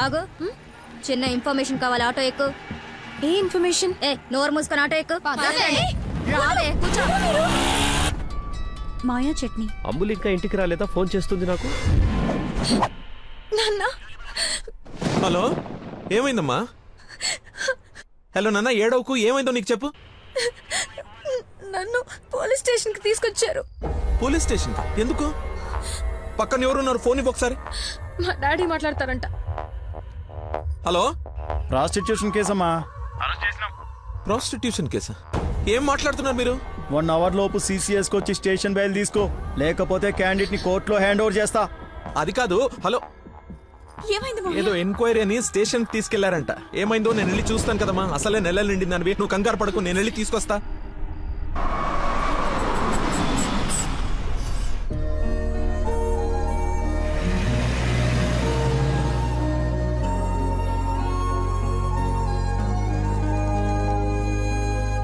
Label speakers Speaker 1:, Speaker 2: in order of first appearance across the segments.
Speaker 1: ఆగు. చిన్న ఇన్ఫర్మేషన్ కావాలి, ఆటో ఎక్కు.
Speaker 2: ఏ ఇన్ఫర్మేషన్?
Speaker 1: నోరు మూసుకొని ఆటో ఎక్కు. రావే కూర్చో.
Speaker 2: మాయా చట్నీ.
Speaker 3: అంబులు ఇంకా ఇంటికి రాలేదా? ఫోన్ చేస్తుంది నాకు.
Speaker 2: నాన్న.
Speaker 4: హలో, ఏమైందమ్మా? హలో నాన్న, ఏడవకు. ఏమైందో నీకు చెప్పు.
Speaker 2: నన్ను పోలీస్ స్టేషన్ కి తీసుకొచ్చారు.
Speaker 4: పోలీస్ స్టేషన్ ఎందుకు? పక్కన ఎవరున్నారు? ఫోన్ ఇవ్వు ఒకసారి.
Speaker 2: మా డాడీ మాట్లాడతారంట.
Speaker 4: హలో,
Speaker 5: ప్రాస్టిట్యూషన్ కేసమ్మా.
Speaker 4: ప్రాస్టిట్యూషన్ కేసా? ఏం మాట్లాడుతున్నారు మీరు?
Speaker 5: 1 అవర్ లోపు CCS కి వచ్చి స్టేషన్ బయలు తీసుకో, లేకపోతే క్యాండిడేట్ ని కోర్టులో హ్యాండ్ ఓవర్ చేస్తా.
Speaker 4: అది కాదు. హలో, ఏదో ఎంక్వైరీ అని స్టేషన్ కి తీసుకెళ్లారంట. ఏమైందో నేను వెళ్ళి చూస్తాను కదమ్మా. అసలే నెలలు నిండిందని. నువ్వు కంగారు పడకు, నేను వెళ్ళి తీసుకొస్తా.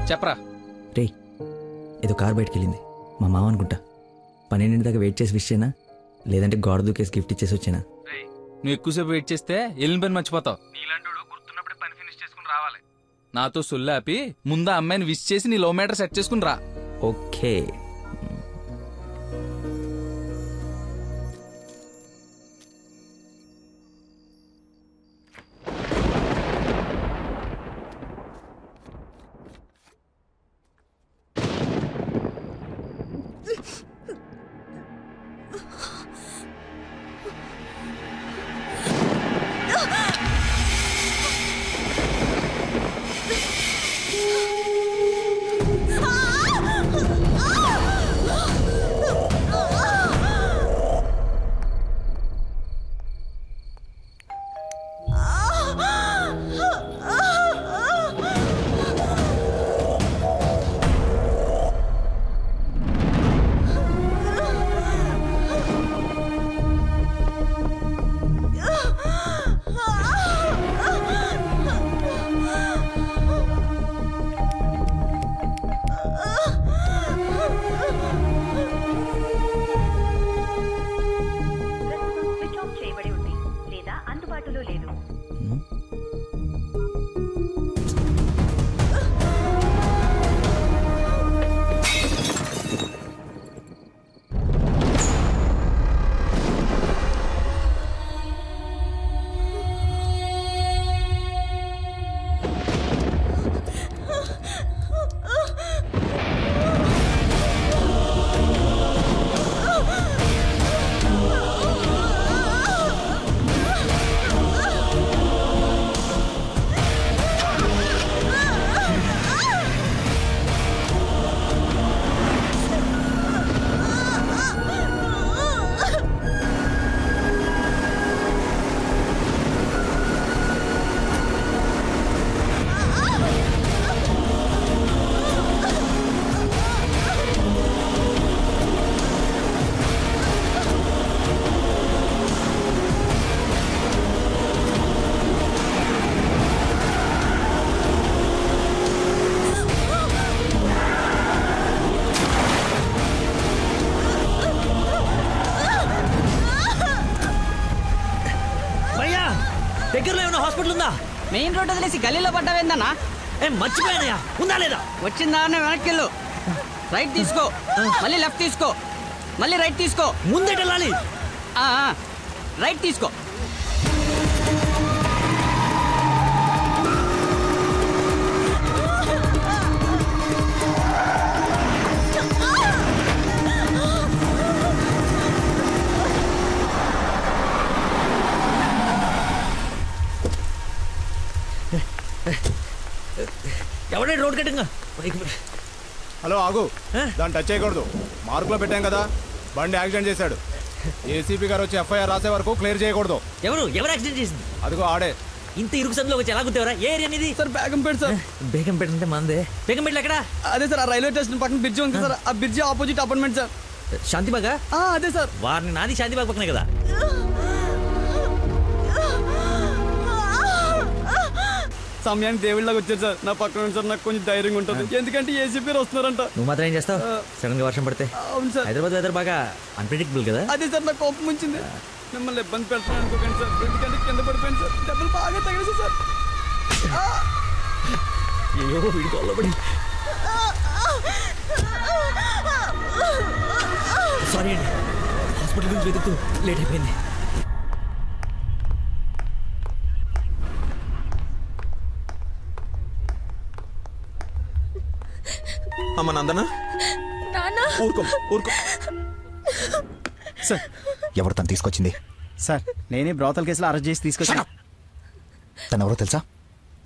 Speaker 6: చెప్పరా
Speaker 7: రే, ఏదో కార్ బయటకు వెళ్ళింది. మా మామ అనుకుంటా. 12 దాకా వెయిట్ చేసి విష్ చేయనా, లేదంటే గోడ దూకేసి గిఫ్ట్ ఇచ్చేసి వచ్చేనా?
Speaker 6: నువ్వు ఎక్కువసేపు వెయిట్ చేస్తే వెళ్ళిన పని మర్చిపోతావు. నీలాంటి గుర్తున్నప్పుడే పని ఫినిష్ చేసుకుని రావాలి. నాతో సొల్లాపి ముందు అమ్మాయిని విష్ చేసి నీ లవ్ మ్యాటర్ సెట్ చేసుకుని రా.
Speaker 7: ఓకే.
Speaker 8: దగ్గరలో ఏమైనా హాస్పిటల్ ఉందా?
Speaker 9: మెయిన్ రోడ్ వదిలేసి గల్లీలో పడ్డావేందన్నా?
Speaker 8: మర్చిపోయానయ్యా. ఉందా లేదా?
Speaker 9: వచ్చిందా వెనక్కి వెళ్ళు. రైట్ తీసుకో, మళ్ళీ లెఫ్ట్ తీసుకో, మళ్ళీ రైట్ తీసుకో.
Speaker 8: ముందేట వెళ్ళాలి.
Speaker 9: రైట్ తీసుకో.
Speaker 8: ఎవడే రోడ్ కట్టింగా?
Speaker 5: హలో ఆగు, దాన్ని టచ్ చేయకూడదు. మార్కులో పెట్టాం కదా. బండి యాక్సిడెంట్ చేశాడు. ఏసీపీ గారు వచ్చి ఎఫ్ఐఆర్ రాసే వరకు క్లియర్ చేయకూడదు.
Speaker 8: ఎవరు యాక్సిడెంట్ చేసింది?
Speaker 5: అదిగో ఆడే.
Speaker 8: ఇంత ఇరుకు సందులో వచ్చి ఎలా గుర్తేవరా? ఏ ఏరియా అనేది?
Speaker 9: Sir Begumpet sir.
Speaker 7: బేగంపేట అంటే మందే.
Speaker 8: బేగంపేట ఎక్కడ?
Speaker 9: అదే సార్, ఆ రైల్వే స్టేషన్ పక్కన బ్రిడ్జి ఉంది సార్. ఆ బ్రిడ్జి ఆపోజిట్ అపార్ట్మెంట్ సార్.
Speaker 8: శాంతిబాగా?
Speaker 9: అదే సార్.
Speaker 8: వారిని నాది శాంతిబాగ్ పక్కనే కదా.
Speaker 9: సమయానికి దేవుళ్ళగా వచ్చారు సార్. నా పక్కన సార్ నాకు కొంచెం ధైర్యంగా ఉంటుంది, ఎందుకంటే ఏసీపీ వస్తున్నారంట.
Speaker 7: నువ్వు మాత్రం ఏం చేస్తావు? సడన్ గా వర్షం పడితే?
Speaker 9: అవును సార్.
Speaker 7: హైదరాబాద్ వెదర్ బాగా అన్ప్రెడిక్టబుల్ కదా.
Speaker 9: అదే సార్, నాకు కోపం వచ్చింది. మిమ్మల్ని ఇబ్బంది పెడతాను అనుకోకండి సార్, ఎందుకంటే కింద పడిపోయింది సార్, డబ్బులు బాగా తగిలేసి సార్.
Speaker 7: అయ్యో వీడికి అల్లబడి. సారీ అండి, హాస్పిటల్ గురించి వెతుకుతూ లేట్ అయిపోయింది.
Speaker 4: అమ్మ నందన,
Speaker 2: నానా
Speaker 4: ఊరుకో ఊరుకో.
Speaker 5: సార్
Speaker 10: ఎవరు తను తీసుకొచ్చింది?
Speaker 5: సార్ నేనే బ్రోతల్ కేసులో అరెస్ట్ చేసి తీసుకొచ్చాను.
Speaker 10: తను ఎవరో తెలుసా?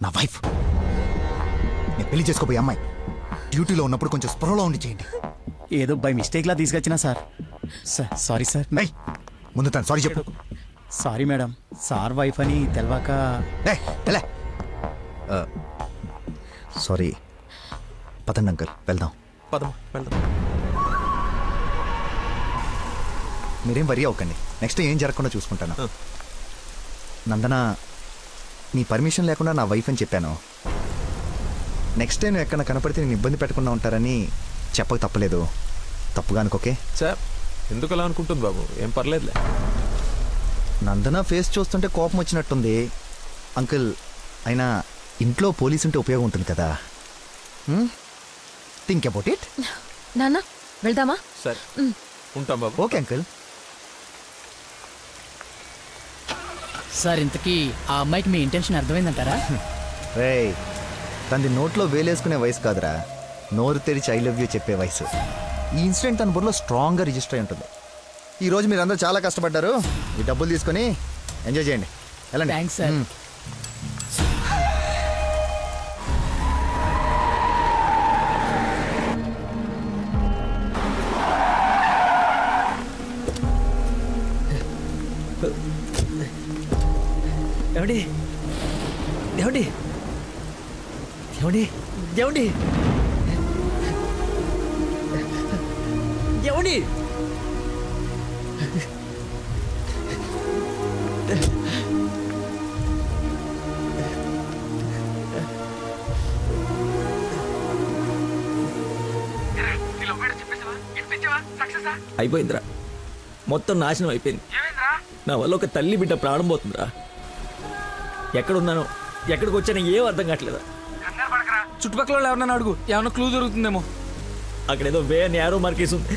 Speaker 10: నా వైఫ్. నేను పెళ్లి చేసుకోబోయే అమ్మాయి. డ్యూటీలో ఉన్నప్పుడు కొంచెం స్పృహలో ఉండి చేయండి.
Speaker 5: ఏదో బై మిస్టేక్ లా తీసుకొచ్చినా సార్. Sorry sir.
Speaker 10: ఏయ్, ముందు తను సారీ చెప్పు.
Speaker 5: సారీ మేడం, సార్ వైఫ్ అని తెలవాక.
Speaker 10: సారీ. పదండి అంకుల్, వెళ్దాం.
Speaker 4: పదమ్మా వెళ్దాం.
Speaker 10: మీరేం వరి అవ్వకండి, నెక్స్ట్ ఏం జరగకుండా చూసుకుంటాను. నందన, నీ పర్మిషన్ లేకుండా నా వైఫ్ అని చెప్పాను. నెక్స్ట్ టైం ఎక్కడ కనపడితే నేను ఇబ్బంది పెట్టకుండా ఉంటారని చెప్పక తప్పలేదు. తప్పుగా అనుకోకే.
Speaker 4: సార్ ఎందుకు అలా అనుకుంటుంది బాబు, ఏం పర్లేదులే.
Speaker 10: నందన ఫేస్ చూస్తుంటే కోపం వచ్చినట్టుంది అంకుల్. అయినా ఇంట్లో పోలీసు ఉంటే ఉపయోగం ఉంటుంది కదా. Think about it.
Speaker 2: నాన్న వెళ్దామా?
Speaker 4: సరే ఉంటాం బాబు.
Speaker 10: Okay uncle.
Speaker 9: సార్ ఇంతకీ ఆ అమ్మాయికి మీ ఇంటెన్షన్ అర్థమైందంటారా?
Speaker 10: రేయ్, తనది నోట్లో వేలేసుకునే వయసు కాదురా, నోరు తెరిచి ఐ లవ్ యూ చెప్పే వయసు. ఈ ఇన్సిడెంట్ తన బుర్రలో స్ట్రాంగ్గా రిజిస్టర్ అయి ఉంటుంది. ఈరోజు మీరు అందరూ చాలా కష్టపడ్డారు. ఈ డబ్బులు తీసుకొని ఎంజాయ్ చేయండి. వెళ్ళండి.
Speaker 9: Thanks sir.
Speaker 7: ఏమండి ఏమండి ఏమండి ఏమండి ఏమండి అయిపోయిందిరా, మొత్తం నాశనం అయిపోయింది. నా వల్ల ఒక తల్లి బిడ్డ ప్రాణం పోతుందిరా. ఎక్కడున్నానో ఎక్కడికి వచ్చానో ఏం అర్థం కావట్లేదా.
Speaker 6: చుట్టుపక్కల వాళ్ళు ఎవరన్నా అడుగు, ఏమన్నా క్లూ దొరుకుతుందేమో.
Speaker 7: అక్కడ ఏదో వే అని యారో మార్కేసి ఉంది.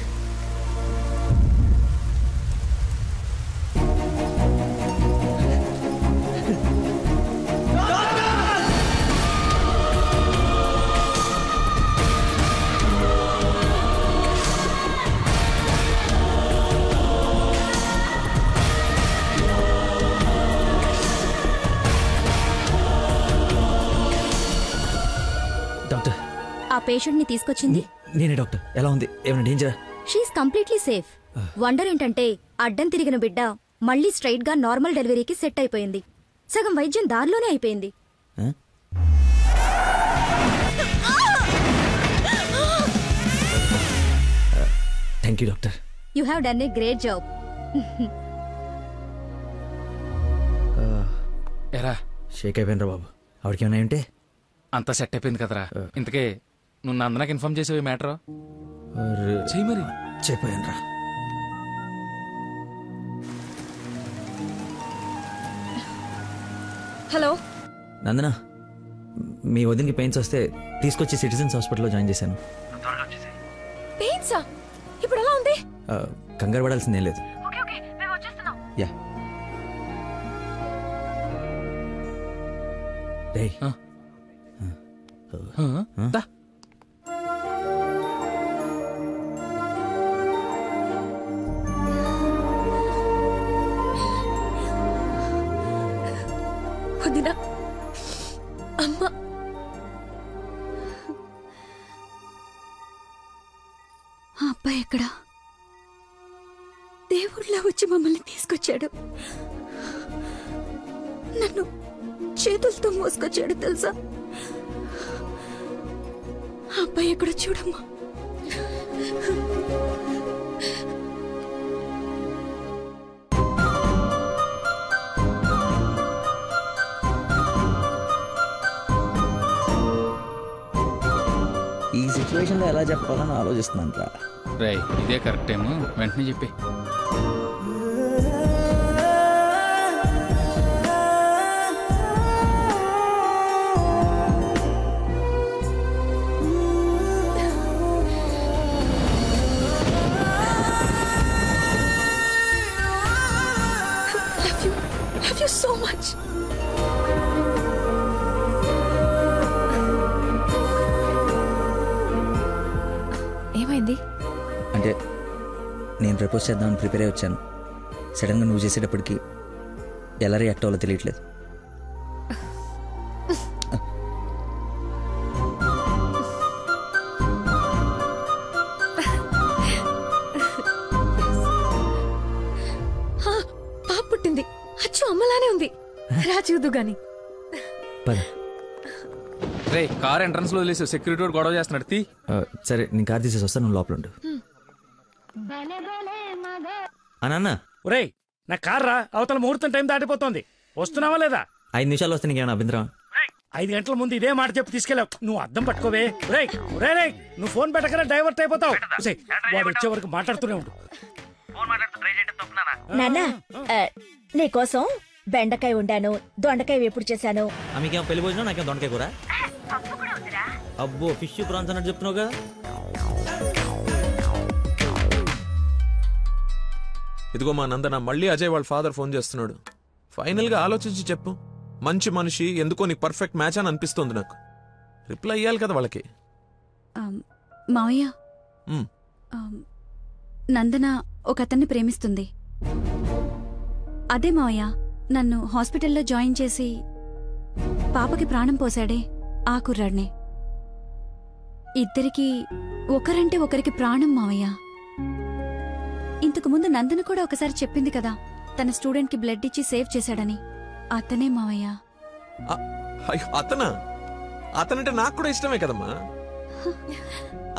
Speaker 7: డాక్టర్,
Speaker 1: ఆ పేషెంట్ ని తీసుకొచ్చింది
Speaker 7: నేనే డాక్టర్. ఎలా ఉంది? ఏమైనా డేంజరా?
Speaker 1: She is completely safe. వండర్ ఏంటంటే అడ్డం తిరిగిన బిడ్డ మళ్ళీ స్ట్రైట్ గా నార్మల్ డెలివరీకి సెట్ అయిపోయింది. సగం వైద్యం దారిలోనే అయిపోయింది.
Speaker 7: Thank you doctor.
Speaker 1: You have done a great job.
Speaker 6: ఎరా
Speaker 7: షేక్ అయిపోయినరా బాబు. ఆవిడకి ఏమైనా ఉంటే
Speaker 6: అంతా సెట్ అయిపోయింది కదరా. ఇంతకే నువ్వు నందనకి ఇన్ఫార్మ్ చేసేవి మ్యాటర్ చెయ్యి మరి.
Speaker 7: చెప్పాను రా.
Speaker 2: హలో
Speaker 7: నందన, మీ వదినకి పెయిన్స్ వస్తే తీసుకొచ్చి సిటిజన్స్ హాస్పిటల్లో జాయిన్ చేశాను.
Speaker 2: పెయిన్సా? ఇప్పుడు ఎలా ఉంది?
Speaker 7: కంగారు పడాల్సిందేం లేదు. యా. రేయ్,
Speaker 6: దా.
Speaker 2: వదినా, అమ్మ,
Speaker 1: ఆ అబ్బాయి ఎక్కడా? దేవుళ్ళ వచ్చి మమ్మల్ని తీసుకొచ్చాడు. నన్ను చేతులతో మోసుకొచ్చాడు తెలుసా? ఆ అబ్బాయి ఎక్కడ చూడమ్మా.
Speaker 7: ఈ సిచ్యువేషన్లో ఎలా చెప్పాలని ఆలోచిస్తున్నాను రా.
Speaker 6: రేయ్, ఇదే కరెక్ట్ టైం, వెంటనే చెప్పి.
Speaker 2: So much. ఏమైంది?
Speaker 7: అంటే నేను ప్రపోజ్ చేద్దామని ప్రిపేర్ అయి వచ్చాను. సడన్గా నువ్వు చేసేటప్పటికి ఎలా రియాక్ట్ అవ్వాలో తెలియట్లేదు.
Speaker 2: పాప పుట్టింది. అచ్చు అమ్మలానే ఉంది. రా చూదు గాని.
Speaker 6: రే కార్ ఎంట్రన్స్ లో వదిలేసి సెక్యూరిటీ వాడు గొడవ చేస్తున్నాడు. తీ.
Speaker 7: సరే నేను కార్ తీసేసి వస్తాను, నువ్వు లోపల ఉండు. అన్న
Speaker 11: ఒరేయ్ నా కార్ రా, అవతల ముహూర్తం టైం దాటిపోతుంది. వస్తున్నావా లేదా?
Speaker 7: 5 నిమిషాలు వస్తే నీకేమైనా అభ్యంతరం?
Speaker 11: 5 గంటల ముందు ఇదే మాట చెప్పి తీసుకెళ్ళావు. నువ్వు అద్దం పట్టుకోవే. రేయ్ రేయ్ నువ్వు ఫోన్ పెట్టకరా డైవర్ట్ అయిపోతావు. వాడు వచ్చే వరకు మాట్లాడుతూనే ఉండు.
Speaker 12: నాన్న నీకోసం బెండకాయ వండాను, దొండకాయ వేపుడు చేశాను.
Speaker 8: మీకేమో పెళ్లి భోజనం, నాకేమో దొండకాయ కూర. అబ్బో ఫిష్ ప్రాన్స్ అన్నట్టు చెప్తున్నావుగా.
Speaker 4: ఇదిగో మా నందన, మళ్ళీ అజయ్ వాళ్ళ ఫాదర్ ఫోన్ చేస్తున్నాడు. ఫైనల్ గా ఆలోచించి చెప్పు. మంచి మనిషి, ఎందుకో నీకు పర్ఫెక్ట్ మ్యాచ్ అని అనిపిస్తుంది నాకు. రిప్లై ఇయ్యాలి కదా వాళ్ళకి.
Speaker 1: మావయ్య, నందన ఒక అతన్ని ప్రేమిస్తుంది. అదే మావయ్య నన్ను హాస్పిటల్లో జాయిన్ చేసి పాపకి ప్రాణం పోసాడే ఆ కుర్రాడ్నే. ఇద్దరికి ఒకరంటే ఒకరికి ప్రాణం మావయ్య. ఇంతకు ముందు నందన కూడా ఒకసారి చెప్పింది కదా, తన స్టూడెంట్ కి బ్లడ్ ఇచ్చి సేవ్ చేశాడని. అతనే మావయ్య.
Speaker 4: అతనా? అతనంటే నాకు కూడా ఇష్టమే కదమ్మా.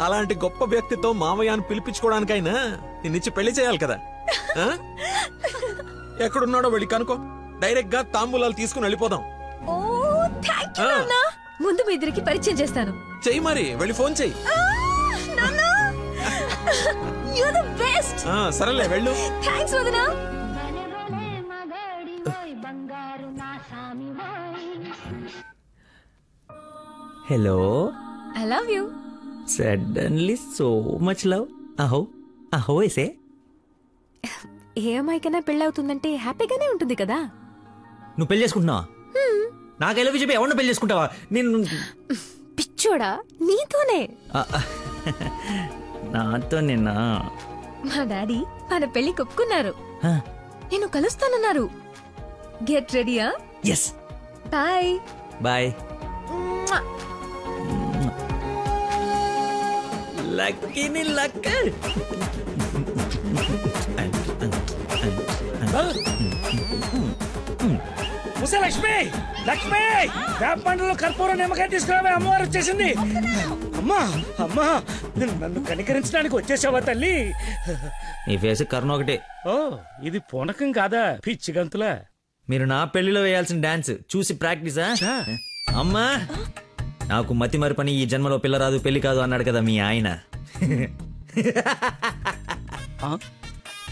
Speaker 4: అలాంటి గొప్ప వ్యక్తితో మావయ్య అని పిలిపించుకోవడానికైనా నిన్నిచ్చి పెళ్లి చేయాలి కదా. ఎక్కడున్నాడో వెళ్ళి కనుకో, డైరెక్ట్ గా తాంబూలాలు తీసుకుని వెళ్ళిపోదాం.
Speaker 2: ముందు మీ ఇద్దరికి పరిచయం చేస్తాను.
Speaker 4: చెయ్యి మరి, వెళ్ళి ఫోన్ చెయ్యి. సరేలే వెళ్ళు.
Speaker 2: థాంక్స్ వదనా.
Speaker 7: Hello.
Speaker 2: I love you.
Speaker 7: Suddenly so much love. అహో అహో ఏసే.
Speaker 2: ఏ అమ్మాయికైనా పెళ్ళవుతుందంటే హ్యాపీగానే ఉంటుంది కదా.
Speaker 7: నువ్వు పెళ్లి చేసుకుంటున్నావా? నాకు ఎలా చెప్పి ఎవరిని పెళ్లి చేసుకుంటావా? నేను
Speaker 2: పిచ్చోడా, నీతోనే.
Speaker 7: నాతో నిన్న
Speaker 2: మా డాడీ మన పెళ్లి ఒప్పుకున్నారు. నేను కలుస్తానన్నారు. గెట్ రెడీయా?
Speaker 7: ఎస్.
Speaker 2: Bye
Speaker 7: bye. లక్కీని లక్క.
Speaker 11: లక్ష్మి లక్ష్మి వేప పండ్లలో కర్పూరం నిమ్మకాయ తీసుకురావే, అమ్మవారు వచ్చేసింది. అమ్మా అమ్మా నన్ను కనికరించడానికి వచ్చేసావా తల్లి?
Speaker 7: నీ ఫేస్ కరుణ ఒకటే.
Speaker 11: ఓ ఇది పూనకం కాదా పిచ్చి గంతులా?
Speaker 7: మీరు నా పెళ్లిలో వేయాల్సిన డాన్స్ చూసి ప్రాక్టీసా? అమ్మా నాకు మతి మరి పని, ఈ జన్మలో పిల్ల రాదు పెళ్లి కాదు అన్నాడు కదా మీ ఆయన.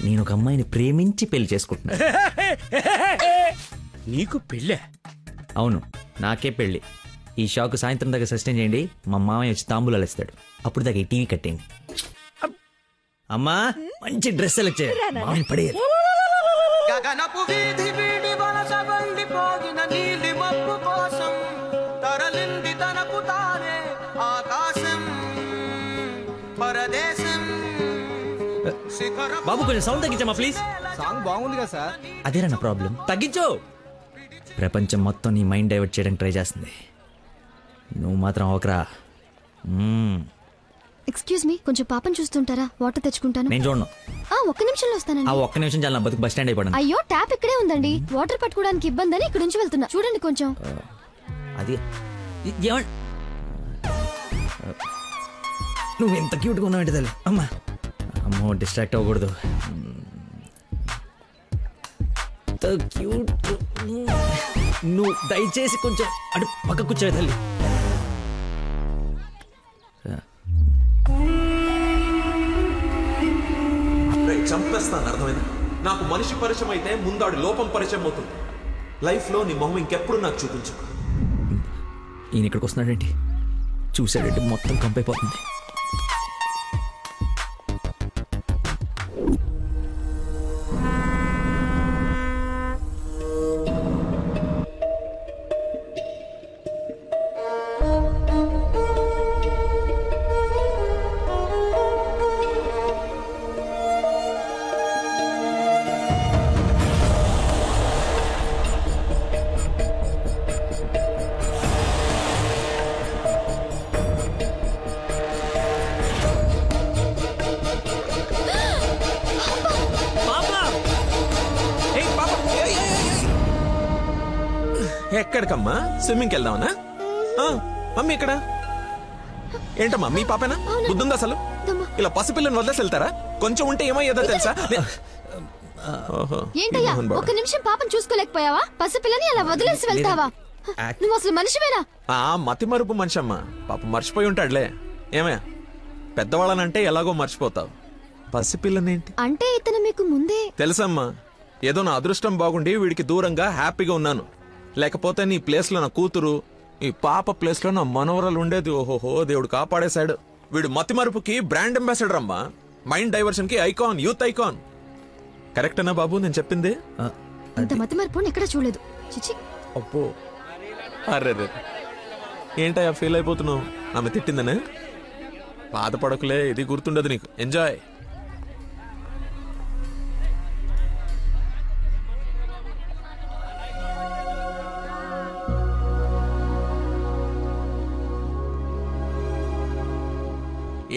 Speaker 7: నేను ఒక అమ్మాయిని ప్రేమించి పెళ్లి చేసుకుంటున్నా.
Speaker 11: నీకు పెళ్ళే?
Speaker 7: అవును, నాకే పెళ్లి. ఈ షాక్ సాయంత్రం దాకా సస్టైన్ చేయండి. మా మామయ్య వచ్చి తాంబూలాలు ఇస్తాడు. అప్పుడు దాకా ఈ టీవీ కట్టేయండి. అమ్మా మంచి డ్రెస్ సెలెక్ట్ చేయాలి, మామయ్య పడేయాలి.
Speaker 13: గగనపు వీధి వీడి వలసబండిపోగిన నీలి మబ్బు కోసం తరలింది తనకు తానే ఆకాశం పరదేశం.
Speaker 7: బాబు కొంచెం సౌండ్ తగ్గించమ్మా ప్లీజ్.
Speaker 5: సాంగ్ బాగుంది కదా సార్.
Speaker 7: అదేరా నా ప్రాబ్లం, తగ్గించు. ప్రపంచం మొత్తం నీ మైండ్ డైవర్ట్ చేయడానికి ట్రై చేస్తుంది, నువ్వు మాత్రం ఒకరా.
Speaker 1: ఎక్స్క్యూజ్ మీ, కొంచెం పాపను చూస్తుంటారా? వాటర్ తెచ్చుకుంటాను.
Speaker 7: నేను చూడను.
Speaker 1: ఒక్క నిమిషంలో వస్తానండి.
Speaker 7: ఒక్క నిమిషం చాలా, నా బతుకు బస్ స్టాండ్ అయిపోయాను.
Speaker 1: అయ్యో ట్యాప్ ఇక్కడే ఉందండి, వాటర్ పట్టుకోవడానికి ఇబ్బంది అని ఇక్కడ నుంచి వెళ్తున్నా. చూడండి కొంచెం.
Speaker 7: అది నువ్వు ఎంత క్యూట్గా ఉన్నావు ఏంటి తల్లి. అమ్మా అమ్మో డిస్ట్రాక్ట్ అవ్వకూడదు. క్యూట్. నువ్వు దయచేసి కొంచెం అటు పక్క కూర్చోవే తల్లి.
Speaker 4: చంపేస్తాను, అర్థమైంది? నాకు మనిషి పరిచయం అయితే ముందాడు లోపం పరిచయం అవుతుంది. లైఫ్ లో నీ మొహం ఇంకెప్పుడు నాకు చూపించు.
Speaker 7: ఈయన ఇక్కడికి వస్తున్నాడేంటి? చూసాడంటే మొత్తం కంపైపోతుంది.
Speaker 4: ఎక్కడికమ్మా? స్విమ్మింగ్కి వెళ్దామనా? మమ్మీ ఇక్కడ ఏంటమ్మా మీ పాపేనా? బుద్ధుందా అసలు? ఇలా పసిపిల్లని వదిలేసి వెళ్తారా? కొంచెం ఉంటే ఏమయ్యేదో తెలుసా?
Speaker 14: ఏంటయ్యా ఒక నిమిషం పాపం చూసుకోలేకపోయావా? పసిపిల్లని అలా వదిలేసి వెళ్తావా? నువ్వు అసలు మనిషివేనా?
Speaker 4: మతి మరుపు మనిషి అమ్మా, పాప మర్చిపోయి ఉంటాడులే. ఏమే పెద్దవాళ్ళనంటే ఎలాగో మర్చిపోతావు, పసిపిల్లనేంటి
Speaker 14: అంటే ఇతను మీకు ముందే
Speaker 4: తెలుసమ్మా. ఏదో నా అదృష్టం బాగుండి వీడికి దూరంగా హ్యాపీగా ఉన్నాను. లేకపోతే నీ ప్లేస్ లో నా కూతురు, ఈ పాప ప్లేస్ లో నా మనవరాలు ఉండేది. ఓహోహో, దేవుడు కాపాడేశాడు. వీడు మతి మరుపుకి బ్రాండ్ అంబాసిడర్ అమ్మా, మైండ్ డైవర్షన్ కి ఐకాన్, యూత్ ఐకాన్. కరెక్టేనా బాబు నేను చెప్పింది?
Speaker 14: ఇంత మతి మరుపు ఎక్కడ చూడలేదు. చిచి.
Speaker 4: అబ్బో, అరే ఏంటయ్యా ఫీల్ అయిపోతున్నావు? ఆమె తిట్టిందనే? బాధపడకులే, ఇది గుర్తుండదు నీకు. ఎంజాయ్.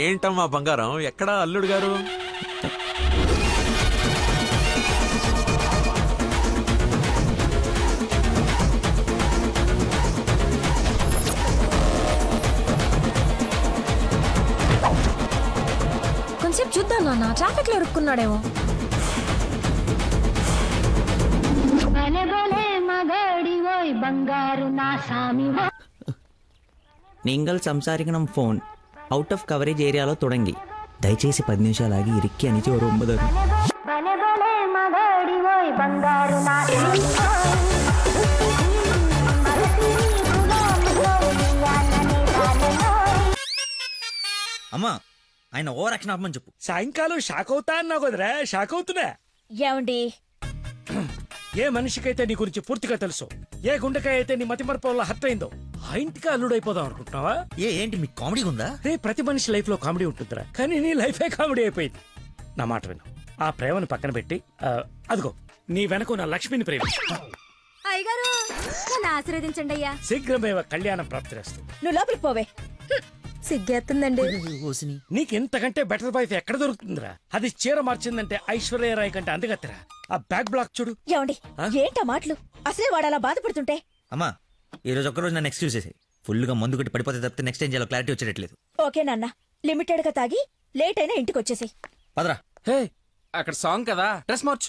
Speaker 4: ఏంటమ్మా బంగారం, ఎక్కడా అల్లుడు గారు?
Speaker 2: కొంచెం చూద్దాం నాన్న, ట్రాఫిక్ లో ఇరుక్కున్నాడేమో.
Speaker 7: நீங்கள் സംസാരിക്കണം ഫോൺ ഔട്ട് ഓഫ് കവറേജ് ഏരിയలో തുടങ്ങി దయచేసి 10 నిమిషాలు ఆగి ఇరిక్కి అనిచి ఓ 9.
Speaker 8: అమ్మా ఆయన ఓవర్ యాక్షన్ ఆపమని చెప్పు.
Speaker 11: సాయంకాలం షాక్ అవుతా అన్నావు కదరా, షాక్ అవుతున్నా.
Speaker 12: ఏమండి,
Speaker 11: ఏ మనిషికైతే నీ గురించి పూర్తిగా తెలుసు, ఏ గుండెకాయ అయితే నీ మతి మరపు వల్ల హర్ట్ అయిందో, ఆ ఇంటికి అల్లుడైపోదాం అనుకుంటున్నావా?
Speaker 8: ఏంటి మీకు కామెడీ ఉందా?
Speaker 11: రే, ప్రతి మనిషి లైఫ్ లో కామెడీ ఉంటుందిరా, కానీ నీ లైఫే కామెడీ అయిపోయింది. నా మాట విను, ఆ ప్రేమను పక్కన పెట్టి అదిగో నీ వెనక నా లక్ష్మిని ప్రేమించు.
Speaker 14: అయ్యగారు నన్ను ఆశీర్వదించండి అయ్యా.
Speaker 11: శీఘ్రమేవ కళ్యాణం ప్రాప్తిరేస్తూ.
Speaker 12: నువ్వు లోపలికి పోవే.
Speaker 2: సిగ్గేస్తుందండి.
Speaker 11: నీకెంతకంటే బెటర్ వైఫ్ ఎక్కడ దొరుకుతుందిరా? అది చీర మార్చిందంటే ఐశ్వర్యరాయ్ కంటే అందగత్తరా. ఆ బ్యాక్ బ్లాక్ చూడు.
Speaker 12: ఏమండి, ఏంటా మాటలు? అసలే వాడు అలా బాధపడుతుంటే.
Speaker 8: అమ్మా ఈ రోజు ఒక్కరోజు నన్ను ఎక్స్క్యూజ్ చేసి, ఫుల్ గా మందు కొట్టి పడిపోతే తప్పితే నెక్స్ట్ ఏం చేయాలో క్లారిటీ వచ్చేటట్లేదు.
Speaker 12: ఓకే నాన్న, లిమిటెడ్ గా తాగి లేట్ అయినా ఇంటికి వచ్చేసాయి.
Speaker 8: పదరా.
Speaker 6: హే, అక్కడ సాంగ్ కదా, డ్రెస్ మార్చు.